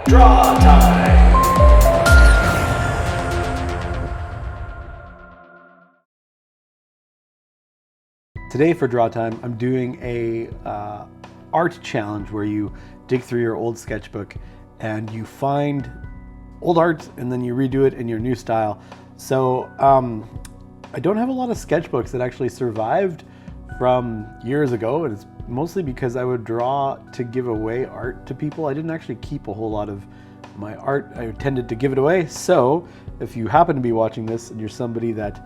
Draw time! Today for Draw Time, I'm doing a art challenge where you dig through your old sketchbook and you find old art and then you redo it in your new style. So I don't have a lot of sketchbooks that actually survived from years ago, and it's mostly because I would draw to give away art to people. I didn't actually keep a whole lot of my art. I tended to give it away. So if you happen to be watching this and you're somebody that,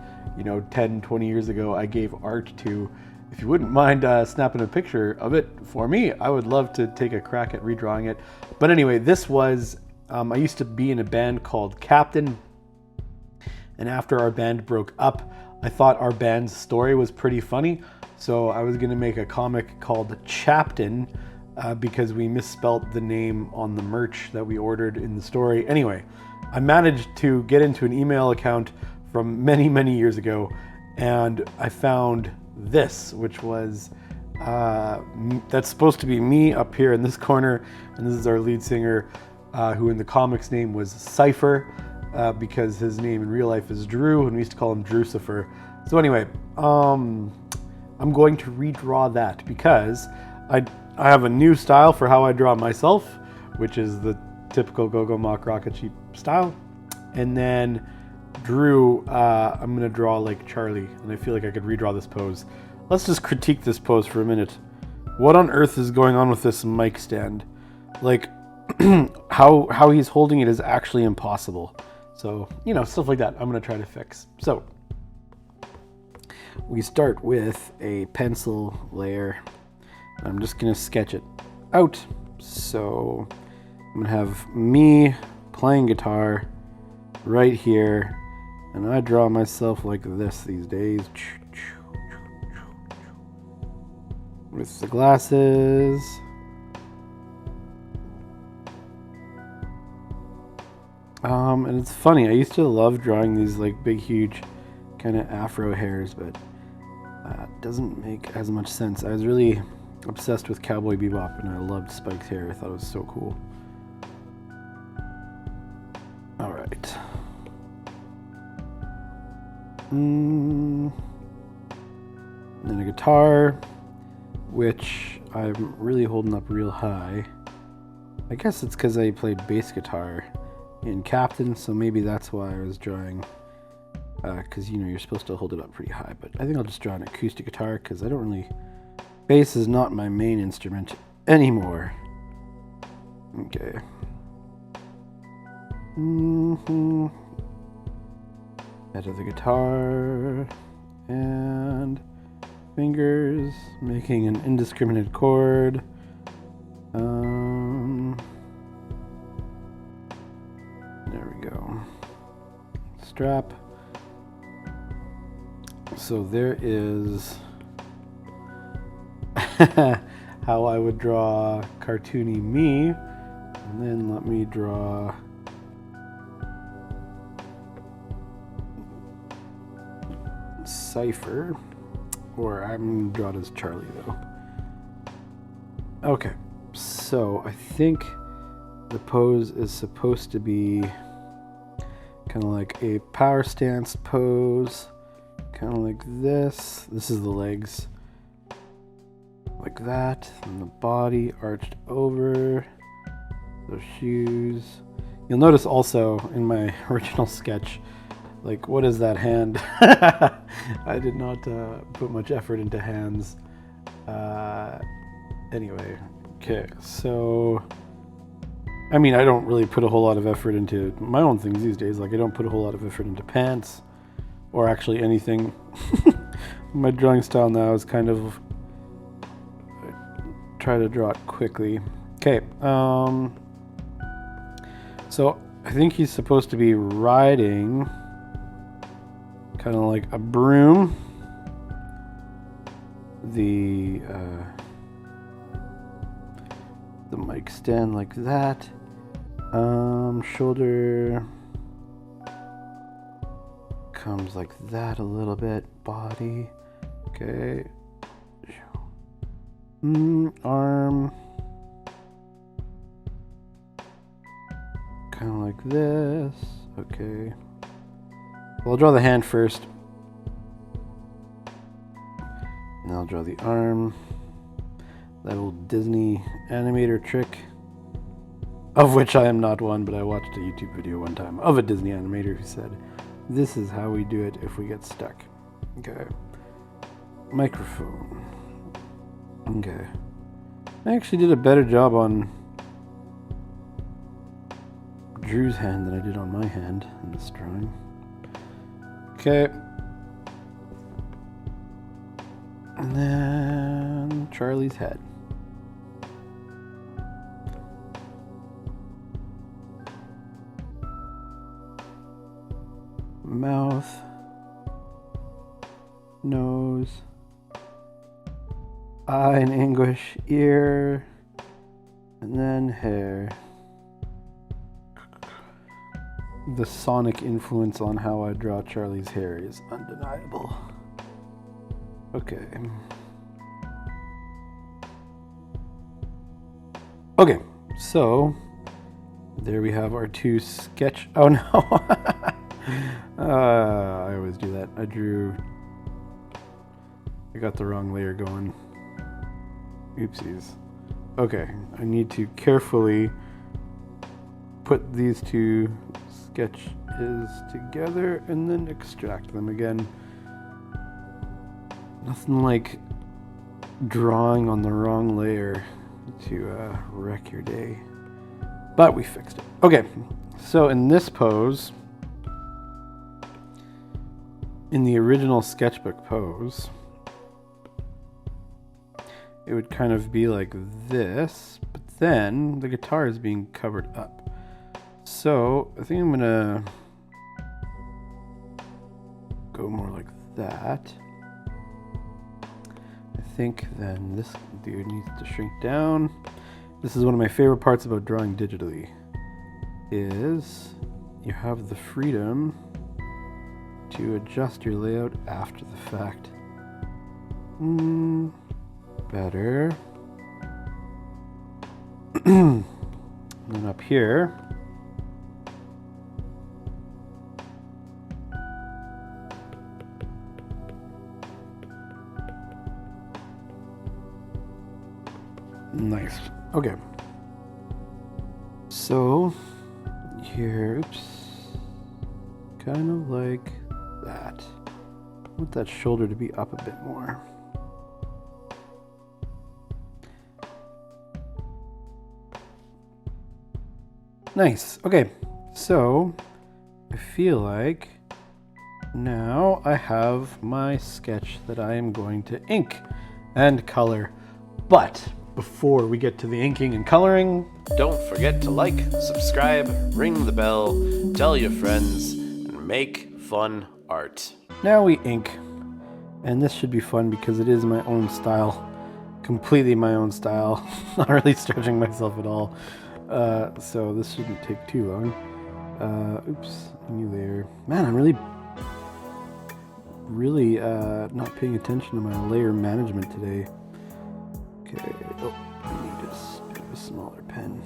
10, 20 years ago I gave art to, if you wouldn't mind snapping a picture of it for me, I would love to take a crack at redrawing it. But anyway, this was, I used to be in a band called CHAPTAIN, and after our band broke up, I thought our band's story was pretty funny. So I was gonna make a comic called CHAPTAIN because we misspelt the name on the merch that we ordered in the story. Anyway, I managed to get into an email account from many, many years ago, and I found this, which was, that's supposed to be me up here in this corner, and this is our lead singer, who in the comics name was Cypher, because his name in real life is Drew, and we used to call him Drucifer. So anyway, I'm going to redraw that because I have a new style for how I draw myself, which is the typical Go-Go Mock Rocket Sheep style. And then Drew, I'm gonna draw like Charlie, and I feel like I could redraw this pose. Let's just critique this pose for a minute. What on earth is going on with this mic stand? Like, how he's holding it is actually impossible. So, stuff like that I'm gonna try to fix. So, we start with a pencil layer. I'm just gonna sketch it out. So I'm gonna have me playing guitar right here, and I draw myself like this these days with the glasses. And it's funny, I used to love drawing these like big huge kind of afro hairs, but it doesn't make as much sense. I was really obsessed with Cowboy Bebop, and I loved Spike's hair. I thought it was so cool. All right. And then a guitar, which I'm really holding up real high. I guess it's because I played bass guitar in Captain, so maybe that's why I was drawing, because you're supposed to hold it up pretty high, but I think I'll just draw an acoustic guitar because I don't really, bass is not my main instrument anymore. Okay. Head of the guitar, and fingers making an indiscriminate chord. There we go. Strap. So there is how I would draw cartoony me, and then let me draw Cypher, or I'm gonna draw it as Charlie though. Okay, so I think the pose is supposed to be kind of like a power stance pose, kind of like this. This is the legs, like that, and the body arched over, those shoes. You'll notice also in my original sketch, like, what is that hand? I did not put much effort into hands. Anyway, okay, so I mean, I don't really put a whole lot of effort into my own things these days. Like, I don't put a whole lot of effort into pants or actually anything. My drawing style now is kind of try to draw it quickly. Okay, so I think he's supposed to be riding kind of like a broom. The mic stand like that. Shoulder comes like that a little bit. Body, okay. Arm kind of like this. Okay. Well, I'll draw the hand first. And I'll draw the arm. That old Disney animator trick, of which I am not one, but I watched a YouTube video one time of a Disney animator who said, this is how we do it if we get stuck. Okay. Microphone. Okay. I actually did a better job on Drew's hand than I did on my hand in this drawing. Okay. And then Charlie's head. Mouth. Nose. Eye in English. Ear. And then hair. The sonic influence on how I draw Charlie's hair is undeniable. Okay. Okay, so there we have our two sketch. Oh no! I always do that. I got the wrong layer going. Oopsies. Okay, I need to carefully put these two sketches together and then extract them again. Nothing like drawing on the wrong layer to wreck your day. But we fixed it. Okay, so in this pose, in the original sketchbook pose, it would kind of be like this, but then the guitar is being covered up. So I think I'm gonna go more like that. I think then this dude needs to shrink down. This is one of my favorite parts about drawing digitally, is you have the freedom to adjust your layout after the fact. Better. And then up here, nice. Okay. So here, oops, kind of like that. I want that shoulder to be up a bit more. Nice. Okay. So I feel like now I have my sketch that I am going to ink and color. But before we get to the inking and coloring, don't forget to like, subscribe, ring the bell, tell your friends, and make fun art. Now we ink. And this should be fun because it is my own style. Completely my own style. Not really stretching myself at all. So this shouldn't take too long. Oops, new layer. Man, I'm really not paying attention to my layer management today. Okay, oh, I need a bit of a smaller pen.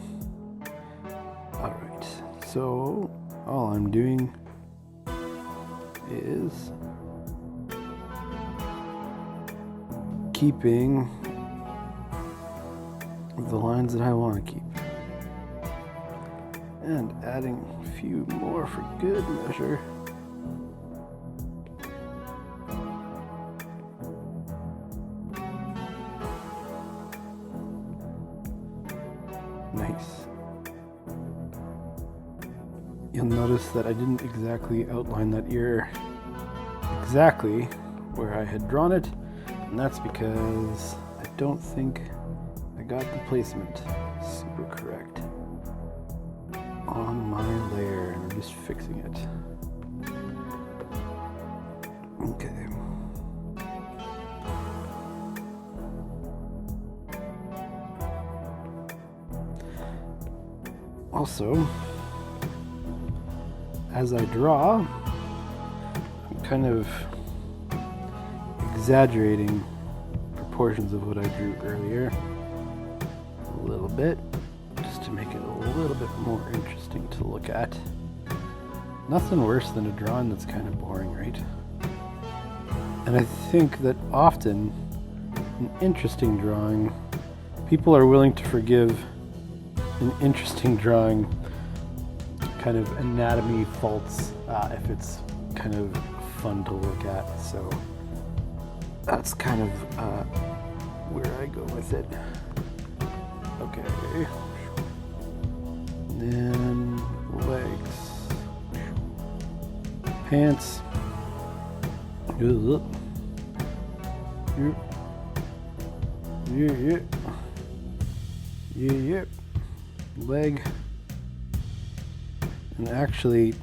Alright, so all I'm doing is keeping the lines that I want to keep. And adding a few more for good measure. Nice. You'll notice that I didn't exactly outline that ear exactly where I had drawn it, and that's because I don't think I got the placement super correct on my layer, and I'm just fixing it. Okay. Also, as I draw, I'm kind of exaggerating proportions of what I drew earlier a little bit, just to make it a little bit more interesting to look at. Nothing worse than a drawing that's kind of boring, right? And I think that often an interesting drawing, people are willing to forgive an interesting drawing kind of anatomy faults if it's kind of fun to look at. So that's kind of where I go with it. Okay. Then legs. Pants. Yeah. Leg. And actually,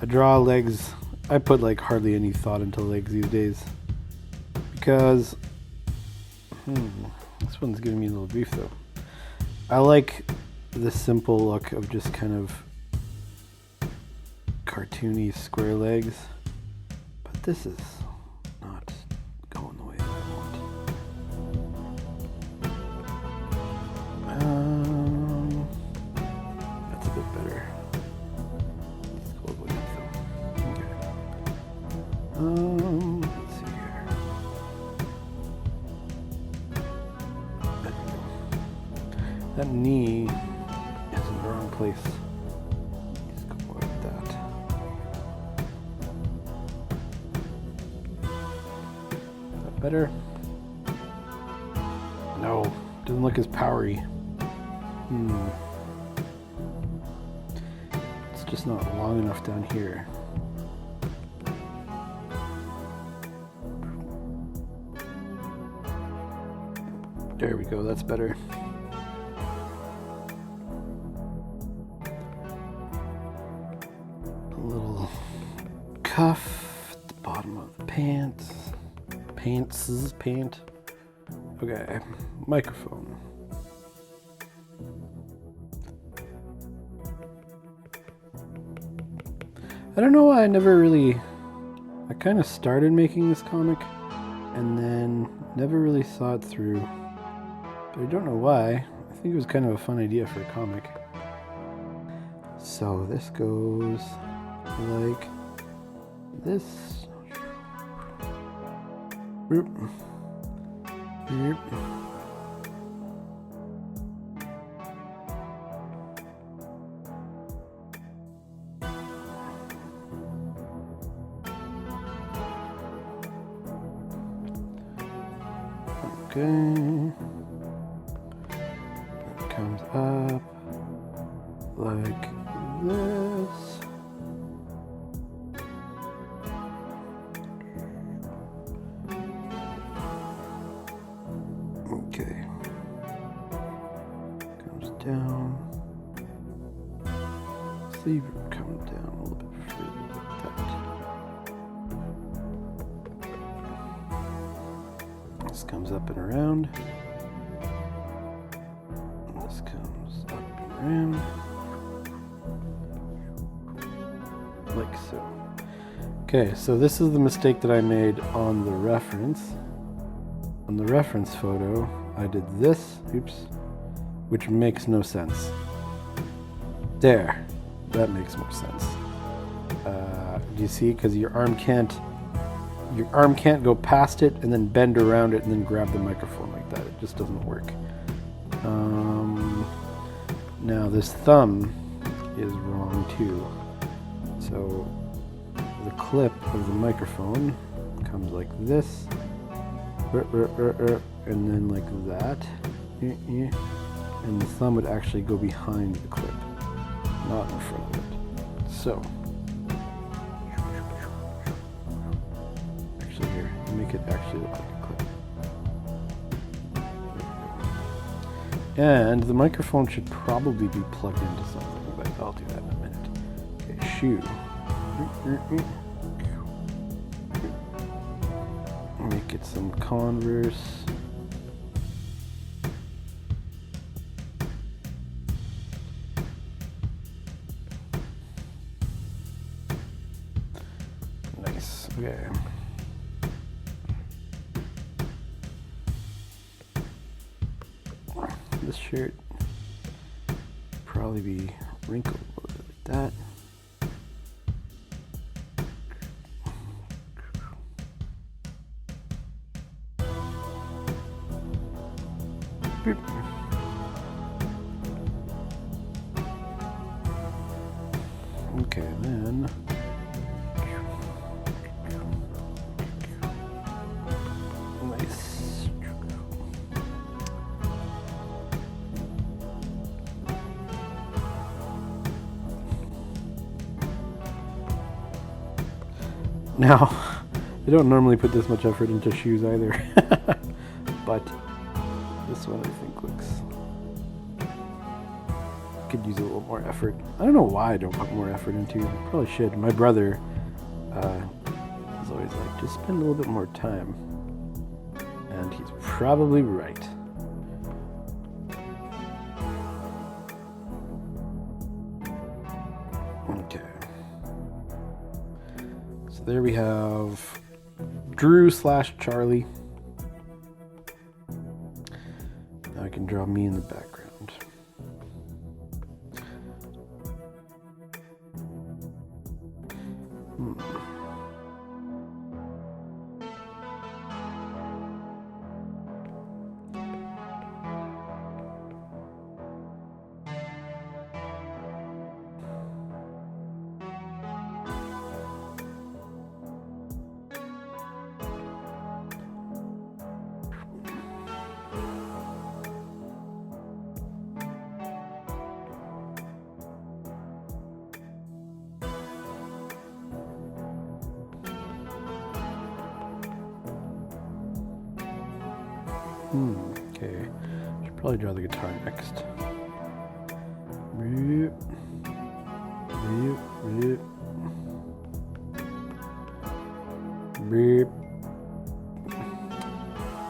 I draw legs. I put like hardly any thought into legs these days because this one's giving me a little grief though. I like the simple look of just kind of cartoony square legs, but this is not going the way that I want. That's a bit better. Let's go with that though. Okay. Let's see here. There we go. That knee is in the wrong place. Let's go with that. Is that better? No, doesn't look as powery. It's just not long enough down here. There we go, that's better. A little cuff at the bottom of the pant. Okay, microphone. I don't know why I kind of started making this comic and then never really saw it through. But I don't know why. I think it was kind of a fun idea for a comic. So this goes like this. Boop. Boop. Okay. It comes up like this. Okay. Comes down. Sleeve coming down a little bit further like that. This comes up and around. This comes up and around. Like so. Okay, so this is the mistake that I made on the reference. On the reference photo, I did this, which makes no sense. There, that makes more sense. Do you see? Because your arm can't go past it and then bend around it and then grab the microphone like that. It just doesn't work. Now this thumb is wrong too. So the clip of the microphone comes like this, and then like that, and the thumb would actually go behind the clip, not in front of it. So actually here, make it actually look like a clip. And the microphone should probably be plugged into something, but I'll do that in a minute. Okay, shoe. Make it some Converse. Nice. Okay. This shirt probably be wrinkled a little bit like that. Boop. Okay, then nice. Now, I don't normally put this much effort into shoes either, but this one I think looks, could use a little more effort. I don't know why I don't put more effort into. I probably should. My brother is always like, just spend a little bit more time, and he's probably right. Okay. So there we have Drew/Charlie. Now I can draw me in the background. Okay. Should probably draw the guitar next. Beep. Beep. Beep. Beep.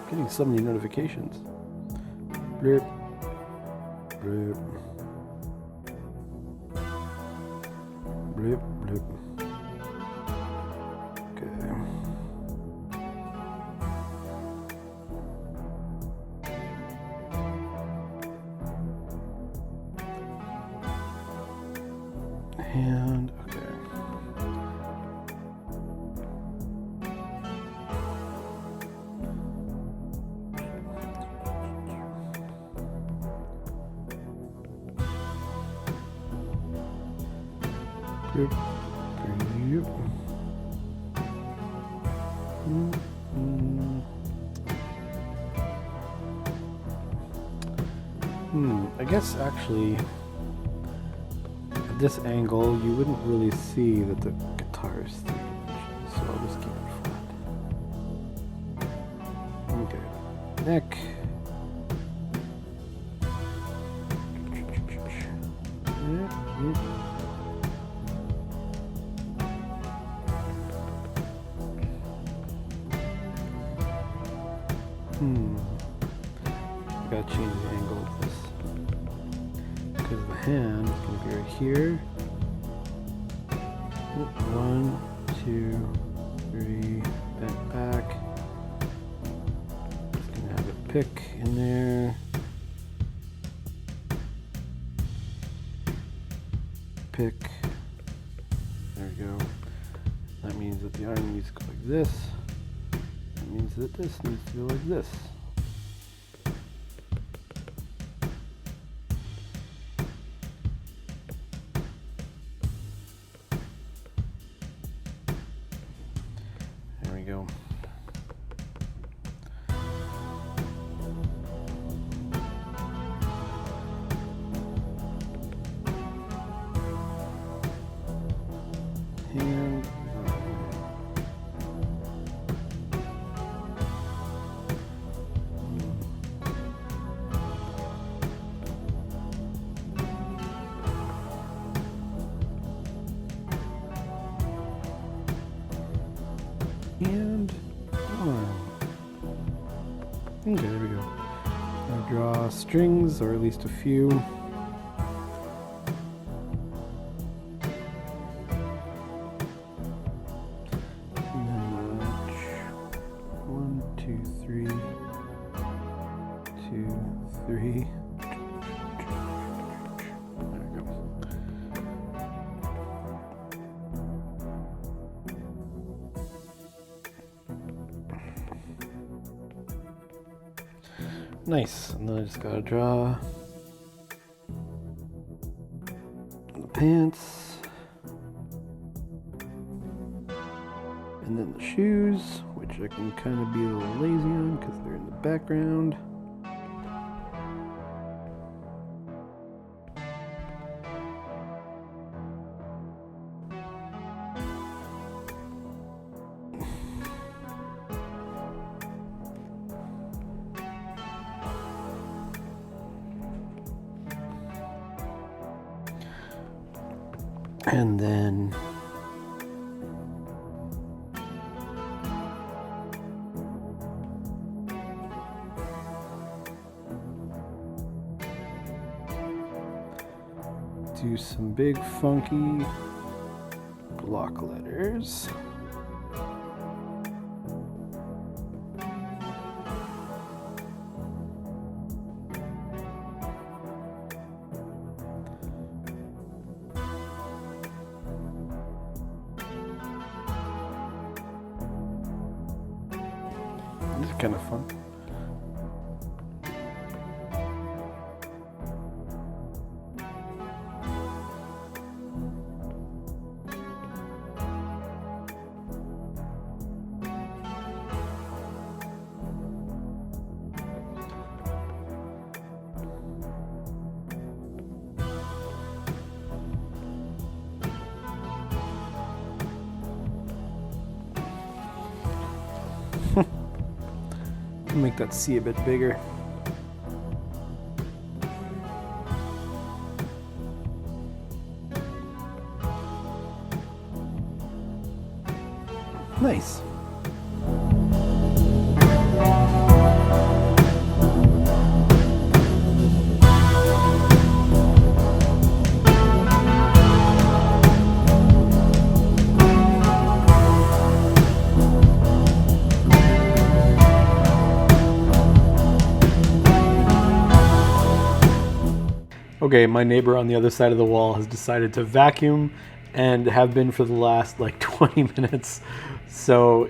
Getting so many notifications. Beep. Beep. Beep. Beep. Okay. And okay. Good. I guess actually at this angle you wouldn't really see that the guitar is 3 inches, so I'll just keep it flat. Okay. Neck. Gotta change the angle of this because the hand is gonna be right here. 1, 2, 3, bent back. It's gonna have a pick in there. Pick. There we go. That means that the arm needs to go like this. That means that this needs to go like this. There we go. And arm. Okay, there we go. Now draw strings, or at least a few. And then match 1, 2, 3, 2, 3. There we Nice. And then I just gotta draw the pants. And then the shoes, which I can kind of be a little lazy on because they're in the background. And then do some big funky block letters. This is kind of fun. Make that C a bit bigger. Nice. Okay, my neighbor on the other side of the wall has decided to vacuum and have been for the last like 20 minutes. So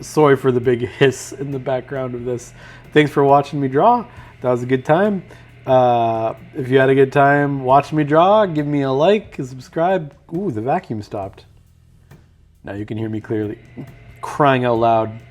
sorry for the big hiss in the background of this. Thanks for watching me draw. That was a good time. If you had a good time watching me draw, give me a like and subscribe. Ooh, the vacuum stopped. Now you can hear me clearly. Crying out loud.